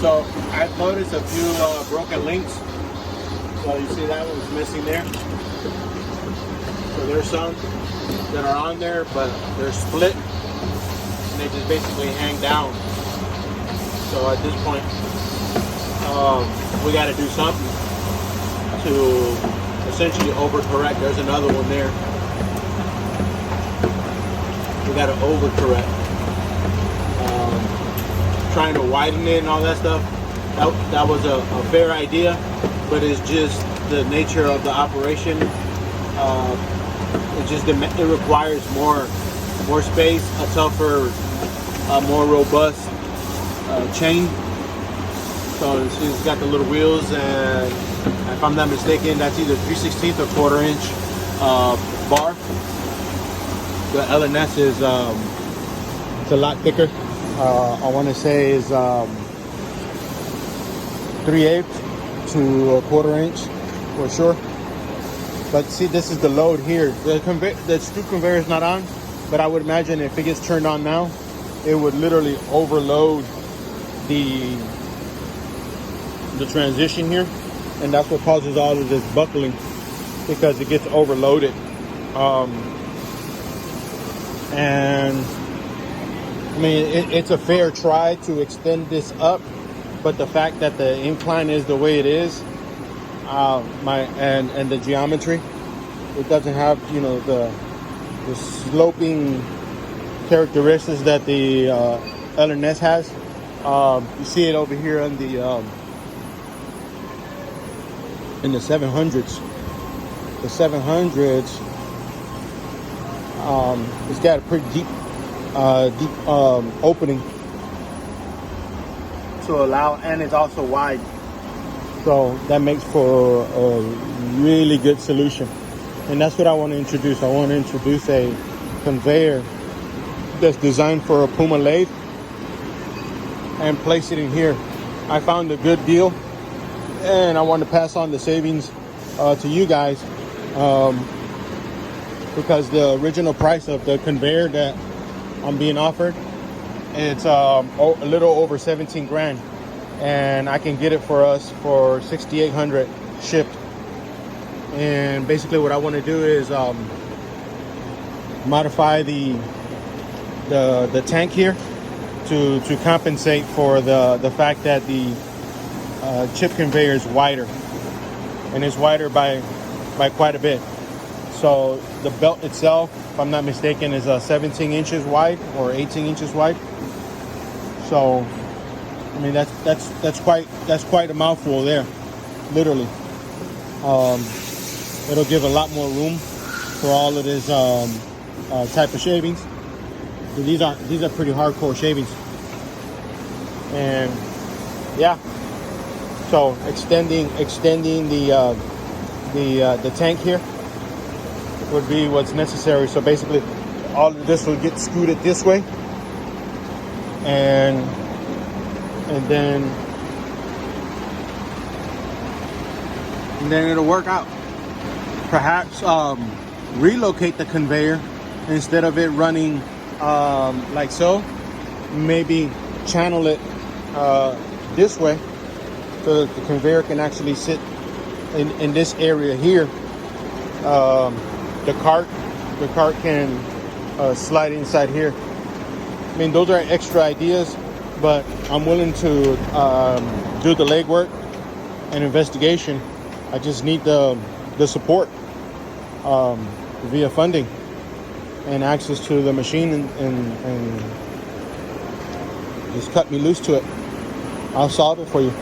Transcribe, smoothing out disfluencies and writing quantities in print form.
So I've noticed a few broken links. So you see that one's missing there. So there's some that are on there, but they're split and they just basically hang down. So at this point, we got to do something to essentially overcorrect. There's another one there. We got to overcorrect. Trying to widen it and all that stuff. That was a fair idea, but it's just the nature of the operation. It requires more space, a tougher, more robust chain. So it's got the little wheels, and if I'm not mistaken, that's either 3/16 or 1/4 inch bar. The LNS is it's a lot thicker. I want to say is 3/8 to 1/4 inch for sure. But see, this is the load here. The screw conveyor is not on, but I would imagine if it gets turned on now, it would literally overload the transition here, and that's what causes all of this buckling, because it gets overloaded. And I mean, it's a fair try to extend this up, but the fact that the incline is the way it is, and the geometry, it doesn't have, you know, the sloping characteristics that the LNS has. You see it over here on the in the 700s. The 700s, it's got a pretty deep opening to allow, and it's also wide, so that makes for a really good solution. And that's what I want to introduce. I want to introduce a conveyor that's designed for a Puma lathe and place it in here. I found a good deal, and I want to pass on the savings to you guys, because the original price of the conveyor that I'm being offered, it's a little over 17 grand, and I can get it for us for 6,800 shipped. And basically what I want to do is modify the tank here to compensate for the fact that the chip conveyor is wider, and it's wider by quite a bit. So the belt itself, if I'm not mistaken, is 17 inches wide or 18 inches wide. So I mean, that's quite a mouthful there, literally. It'll give a lot more room for all of this type of shavings. These are pretty hardcore shavings, and yeah. So extending the tank here would be what's necessary. So basically, all of this will get scooted this way, and then it'll work out. Perhaps relocate the conveyor instead of it running like so. Maybe channel it this way, so that the conveyor can actually sit in this area here. The cart can slide inside here. I mean, those are extra ideas, but I'm willing to do the legwork and investigation. I just need the support via funding and access to the machine, and just cut me loose to it. I'll solve it for you.